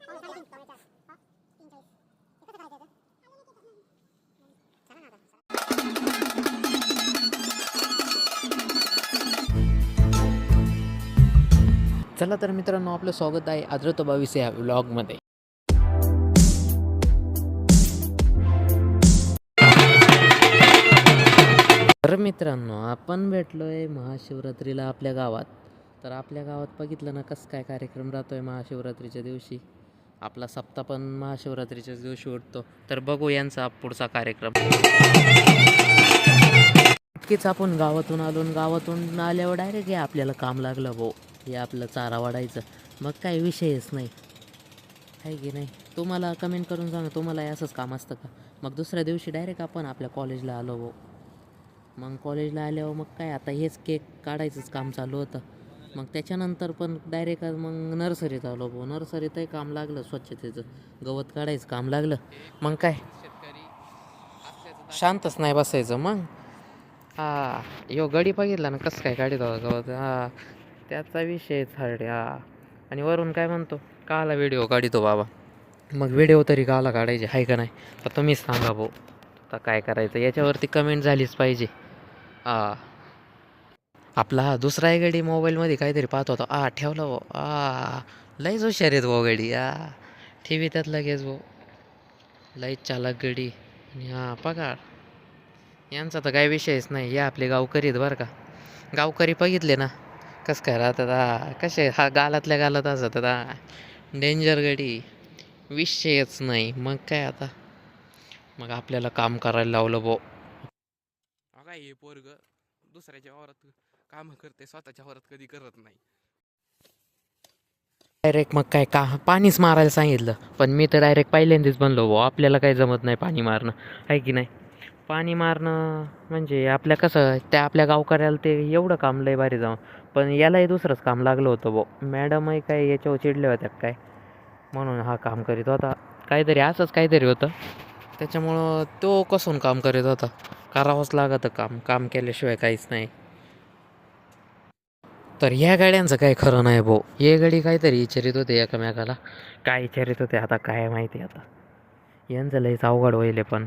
चला तर मित्रांनो, आपलं स्वागत आहे आद्रत 22 या व्लॉगमध्ये. तर मित्रांनो, आपण भेटलो आहे महाशिवरात्रीला आपल्या गावात. तर आपल्या गावात बघितलं ना कसं काय कार्यक्रम राहतो आहे महाशिवरात्रीच्या दिवशी. आपला सप्ताह पण महाशिवरात्रीच्याच दिवशी उठतो. तर बघू यांचा पुढचा कार्यक्रम. नक्कीच आपण गावातून आलो आणि गावातून आल्यावर डायरेक्ट हे आपल्याला काम लागलं भाऊ. हे आपलं चारा वाढायचं. मग काही विषयच नाही आहे की नाही. तुम्हाला कमेंट करून सांगा, तुम्हाला असंच काम असतं का. मग दुसऱ्या दिवशी डायरेक्ट आपण आपल्या कॉलेजला आलो भाऊ. मग कॉलेजला आल्यावर मग काय आता हेच केक काढायचंच काम चालू होतं. मग त्याच्यानंतर पण डायरेक्ट मग नर्सरीत आलो भाऊ. नर्सरीतही काम लागलं, स्वच्छतेचं गवत काढायचं काम लागलं. मग काय शांतच नाही बसायचं. मग यो गडी बघितला ना कसं काय काढित होता गवत. त्याचा विषय झाडे. आणि वरून काय म्हणतो, काला व्हिडिओ काढितो बाबा. मग व्हिडिओ तरी काला काढायचे आहे का नाही, तर तुम्हीच सांगा भाऊ. आता काय करायचं, याच्यावरती कमेंट झालीच पाहिजे. आपला दुसरा आहे गडी मोबाईलमध्ये काहीतरी पाहत होता. ठेवला भाऊ. लईच हुशार आहेत भाऊ गडी. ठेवी त्यात लगेच भाऊ. लईच चालक गडी. आणि पगार यांचा तर काही विषयच नाही. हे आपले गावकरी आहेत बरं का. गावकरी बघितले ना कसं काय राहतात. कसे गालातल्या गालात असतात. डेंजर गडी, विषयच नाही. मग काय आता, मग आपल्याला काम करायला लावलं भाऊ. काय हे पोरग दुसऱ्याच्या वावरात काम करते, स्वतःच्या वावरात कधी करत नाही. डायरेक्ट मग काय का पाणीच मारायला सांगितलं. पण मी तर डायरेक्ट पहिल्यांदाच बनलो भाऊ. आपल्याला काही जमत नाही पाणी मारणं, आहे की नाही. पाणी मारणं म्हणजे आपल्या कसं, त्या आपल्या गावकऱ्याला ते एवढं काम लय भारी जाऊन. पण यालाही दुसरंच काम लागलं होतं भाऊ. मॅडमही काय याच्यावर चिडल्या होत्या काय, म्हणून हा काम करीत होता. काहीतरी असंच काहीतरी होतं, त्याच्यामुळं तो कसून काम करीत होता. करावंच लागतं काम, काम केल्याशिवाय काहीच नाही. तर ह्या गाड्यांचं काही खरं नाही भाऊ. हे गाडी काहीतरी विचारित होते एकमेकाला. काय विचारित होते आता काय माहिती. आता यांचं लईच अवघड होईल. पण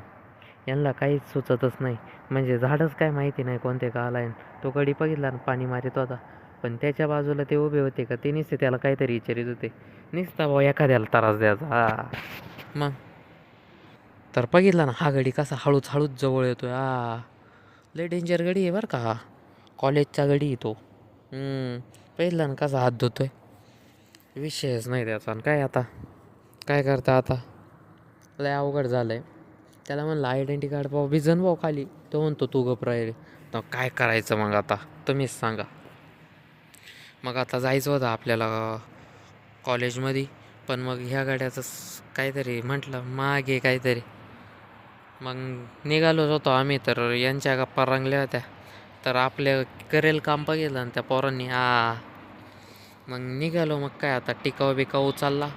यांना काहीच सुचतच नाही. म्हणजे झाडच काय माहिती नाही कोणते का आला. तो गडी बघितला ना पाणी मारित होता, पण त्याच्या बाजूला ते उभे होते का ते नुसते त्याला काहीतरी विचारित होते. नुसता भाऊ एखाद्याला त्रास द्यायचा. मग तर बघितला ना हा गडी कसा हळूच हळूच जवळ येतोय. लय डेंजर गडी आहे बरं का. कॉलेजचा गडी येतो. पहिला ना कसा हात धुतोय, विषयच नाही त्याचा. आणि काय आता काय करता. आता लय अवघड झालं आहे. त्याला म्हणलं आयडेंटी कार्ड पाहू, भिजन भाऊ खाली. तो म्हणतो तू गप राहिले. तर काय करायचं मग आता, तुम्हीच सांगा. मग आता जायचं होतं आपल्याला कॉलेजमध्ये. पण मग ह्या गाड्याचं काहीतरी म्हटलं मागे काहीतरी. मग निघालोच होतो आम्ही. तर यांच्या गप्पा रंगल्या होत्या. तर आपल्या करेल काम बघितलं आणि त्या पोरांनी मग निघालो. मग काय आता टिकाव बिकाव उचलला.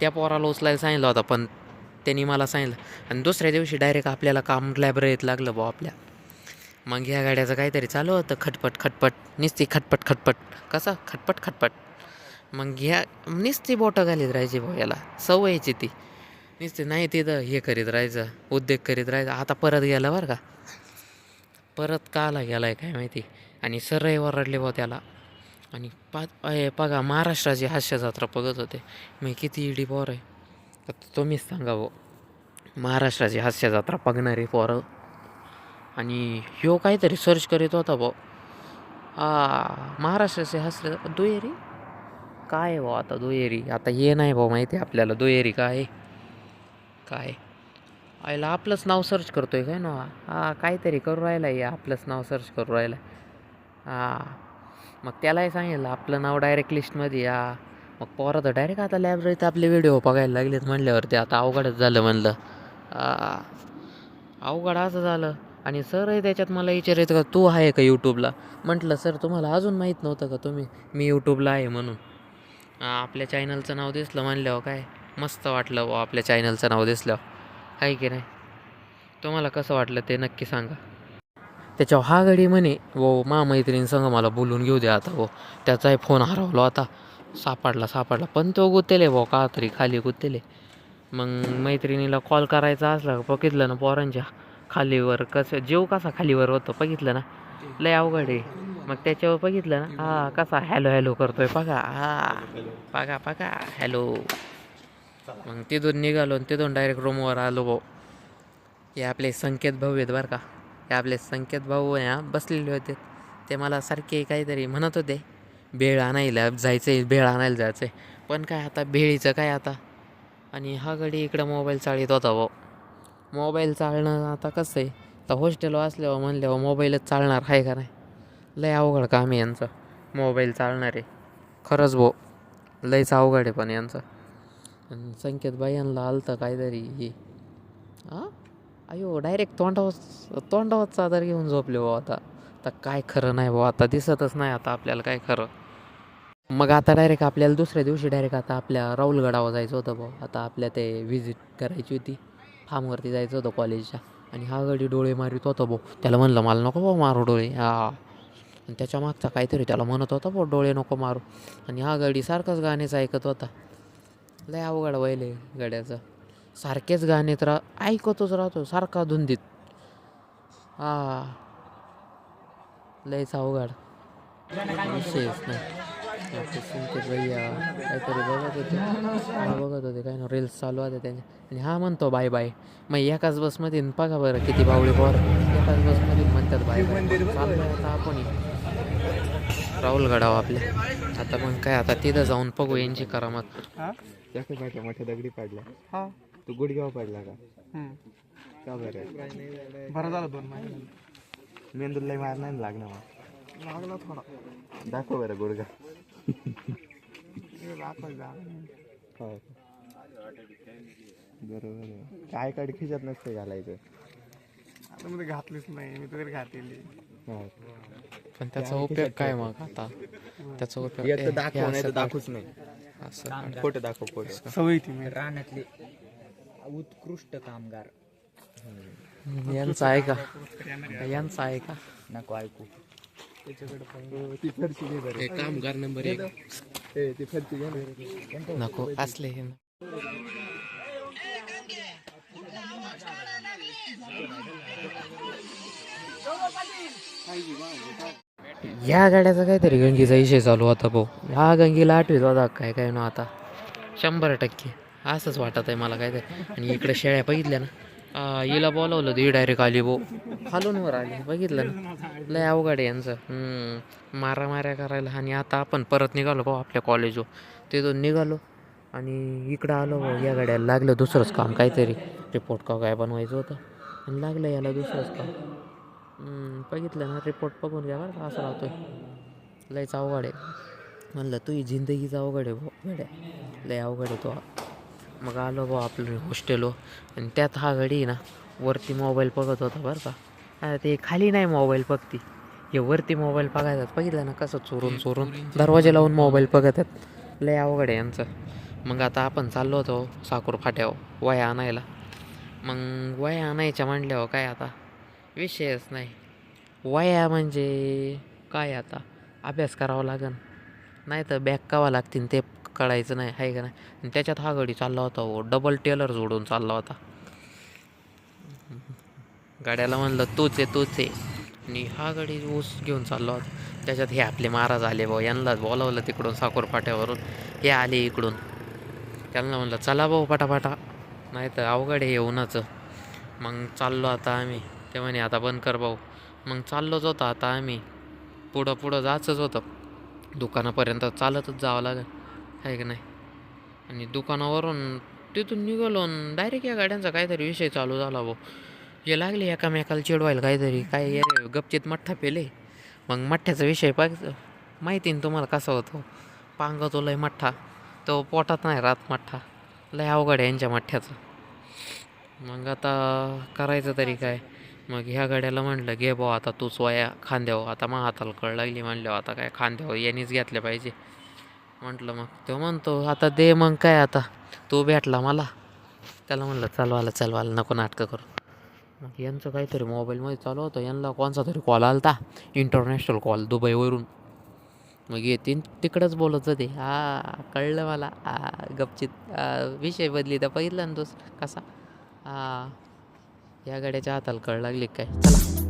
त्या पोराला उचलायला सांगितलं होता, पण त्यांनी मला सांगितलं. आणि दुसऱ्या दिवशी डायरेक्ट आपल्याला काम लायब्ररीत लागलं भाऊ आपल्या. मग ह्या गाड्याचं काहीतरी चालू होतं खटपट खटपट. नुसती खटपट खटपट. कसं खटपट खटपट. मग ह्या नुसती बोटं घालीत राहायची भाऊ. याला सवयीची ती नुसती नाही तिथं हे करीत राहायचं, उद्योग करीत राहायचं. आता परत गेला बरं का. परत का आला गेला आहे काय माहिती. आणि सरही ओरडले भाऊ त्याला. आणि बघा महाराष्ट्राची हास्यजत्रा बघत होते मी. किती इडी पोर आहे तर तुम्हीच सांगा भाऊ. महाराष्ट्राची हास्यजत्रा बघणारी पोरं. आणि ह्यो काहीतरी सर्च करीत होता भाऊ. महाराष्ट्राचे हास्य दुहेरी काय आहे भाऊ. आता दुहेरी आता हे नाही भाऊ माहिती आपल्याला. दुहेरी काय काय आईला आपलंच नाव सर्च करतोय काय ना. काहीतरी करू राहिला आहे. आपलंच नाव सर्च करू राहिला. मग त्यालाही सांगितलं आपलं नाव डायरेक्ट लिस्टमध्ये. मग पोरं तर डायरेक्ट आता लायब्ररीत आपले व्हिडिओ बघायला लागलेत म्हणल्यावरती आता अवघडच झालं म्हणलं. अवघड असं झालं. आणि सरही त्याच्यात मला विचारायचं का तू आहे का यूट्यूबला. म्हटलं सर तुम्हाला अजून माहीत नव्हतं का मी यूट्यूबला आहे म्हणून. आपल्या चॅनलचं नाव दिसलं म्हणल्यावर काय मस्त वाटलं व आपल्या चॅनलचं नाव दिसल्यावर, आहे की नाही. तुम्हाला कसं वाटलं ते नक्की सांगा. त्याच्यावर हा गडी म्हणे व मैत्रिणीसंग मला बोलून घेऊ द्या आता. त्याचाही फोन हरवला होता. सापडला पण तो गुतेले भाऊ का तरी खाली गुतेले. मग मैत्रिणीला कॉल करायचा असला बघितलं ना पोरांच्या खालीवर कसं जीव कसा खालीवर होतो बघितलं ना लय अवघड आहे. मग त्याच्यावर बघितलं ना हा कसा हॅलो हॅलो करतोय बघा बघा हॅलो. मग तिथून निघालो आणि तिथून डायरेक्ट रूमवर आलो भाऊ. हे आपले संकेत भाऊ आहेत बरं का. हे आपले संकेत भाऊ आहे बसलेले होते. ते मला सारखे काहीतरी म्हणत होते भेळ आणायला जायचं आहे. पण काय आता भेळीचं काय आता. आणि हा गडी इकडं मोबाईल चाळीत होता भाऊ. मोबाईल चालणं आता कसं आहे तर हॉस्टेलवर असल्यावर म्हणल्यावर मोबाईलच चालणार आहे का नाही. लय अवघड काम आहे यांचं मोबाईल चालणार आहे खरंच भाऊ. लयच अवघड आहे पण यांचं. आणि संकेत बाई यांना आलं काहीतरी हे अयो डायरेक्ट तोंडावर चादर घेऊन झोपले भाऊ. आता काय खरं नाही भाऊ. आता दिसतच नाही आता आपल्याला काय खरं. मग आता डायरेक्ट आपल्याला दुसऱ्या दिवशी डायरेक्ट आता आपल्या राहुलगडावर जायचं होतं भाऊ. आता आपल्या ते व्हिजिट करायची होती फार्मवरती जायचं होतं कॉलेजच्या. आणि हा गडी डोळे मारित होता भाऊ. त्याला म्हणलं मला नको भाऊ मारू डोळे आणि त्याच्या मागचा काहीतरी त्याला म्हणत होता भाऊ डोळे नको मारू. आणि हा गडी सारखंच गाणेच ऐकत होता. लय अवघड वहिले गड्याचं. सारखेच गाणे तर ऐकतच राहतो सारखा धुंदीत. लयच अवघड विषयच नाही. संकेत भैया काहीतरी बघत होते काय ना रील्स चालू होते त्यांच्या. आणि हा म्हणतो बाय बाय. मग एकाच बसमध्ये बघा बरं किती बावळे पोर एकाच बसमध्ये म्हणतात बाय बाय. चाललं आता आपण राहुलगडावर आपल्या. आता मग काय आता तिथं जाऊन बघू यांची करामत. मोठ्या दगडी पडला तू गुडघ्यावर पडला का बरं झालं 2 महिने मेंदूला मार नाही लागला थोडा. दाखव बरं गुडघा. बरोबर काय काढ खिशात नसतं घालायचं. आता मध्ये घातलीच नाही मी तरी घातली. पण त्याचा उपयोग काय मग आता. त्याचा उपयोग दाखवूच नाही असं फोटो दाखव फोटो. सवय ती रानातले उत्कृष्ट कामगार यांचं आहे का नको ऐकू. ती फरशी घे बरं. कामगार नंबर 1 ती फरशी घे नको असले. या गाड्याचा काहीतरी गंगीचा विषय चालू होता भाऊ. हा गंगीला आठवीत होता काय काय ना आता 100% असंच वाटत आहे मला काहीतरी. आणि इकडे शेळ्या बघितल्या ना हिला बोलावलं ती डायरेक्ट आली भाऊ. खालून वर आली बघितलं ना. लय अवघड आहे यांचं माऱ्या करायला. आणि आता आपण परत निघालो भाऊ आपल्या कॉलेजवर. तिथून निघालो आणि इकडं आलो भाऊ. या गाड्याला लागलं दुसरंच काम काहीतरी रिपोर्ट का काय बनवायचं होतं. आणि लागलं याला दुसरंच काम. बघितलं ना रिपोर्ट बघून घ्या बरं असं राहतोय. लयच अवघड आहे म्हणलं तुझी जिंदगीचा अवघड आहे भाऊ गड्या. लय अवघड आहे तो. मग आलो भाऊ आपलं हॉस्टेलवर. आणि त्यात हा गडी ना वरती मोबाईल बघत होता बरं का. ते खाली नाही मोबाईल बघती हे वरती मोबाईल बघायतात. बघितलं ना कसं चोरून दरवाजे लावून मोबाईल बघत आहेत. लय अवघड आहे यांचं. मग आता आपण चाललो होतो साकूर फाट्यावर वया आणायला. मग वया आणायच्या म्हणल्यावर काय आता विषयच नाही. वया म्हणजे काय आता अभ्यास करावा लागेल नाही तर बॅग कावा लागतील ते कळायचं नाही आहे का नाही. आणि त्याच्यात हा गडी चालला होता डबल टेलर जोडून चालला होता. गाड्याला म्हणलं तूच आहे. आणि हा गडी ऊस घेऊन चालला होता. त्याच्यात हे आपले महाराज आले भाऊ. यांनाच बोलावलं तिकडून साकूर फाट्यावरून. हे आले इकडून. त्यांना म्हणलं चला भाऊ पटापटा नाही तर अवघड आहे उन्हाचं. मग चाललो आता आम्ही. ते म्हणे आता बंद कर भाऊ. मग चाललोच होतं आता आम्ही. पुढं जायचंच होतं दुकानापर्यंत. चालतच जावं लागेल आहे की नाही. आणि दुकानावरून तिथून निघालो डायरेक्ट या गाड्यांचा काहीतरी विषय चालू झाला भाऊ. हे लागले एकामेकाला चिडवायला काहीतरी काय गपचित मठ्ठा पेले. मग मठ्ठ्याचा विषय माहिती ना तुम्हाला कसा होतो. पांगतो लय मठ्ठा तो पोटात नाही राहत मठ्ठा. लय अवघड आहे यांच्या मठ्ठ्याचं. मग आता करायचं तरी काय. मग ह्या गाड्याला म्हटलं घे भाऊ आता तूच वया खांद्यावर. आता मग हाताला कळ लागली म्हणल्यावर आता काय खांद्यावर यांनीच घेतल्या पाहिजे म्हटलं. मग तो म्हणतो आता दे मग काय आता तू भेटला मला. त्याला म्हणलं चलवाला नको नाटकं करू. मग यांचं काहीतरी मोबाईलमध्ये चालू होतं. यांना कोणचा तरी कॉल आला होता इंटरनॅशनल कॉल दुबईवरून. मग येतीन तिकडंच बोलत होते. कळलं मला. गपचित विषय बदली तर बघितला ना तोच कसा. या गाड्याच्या हाताला कळ लागली काय. चला.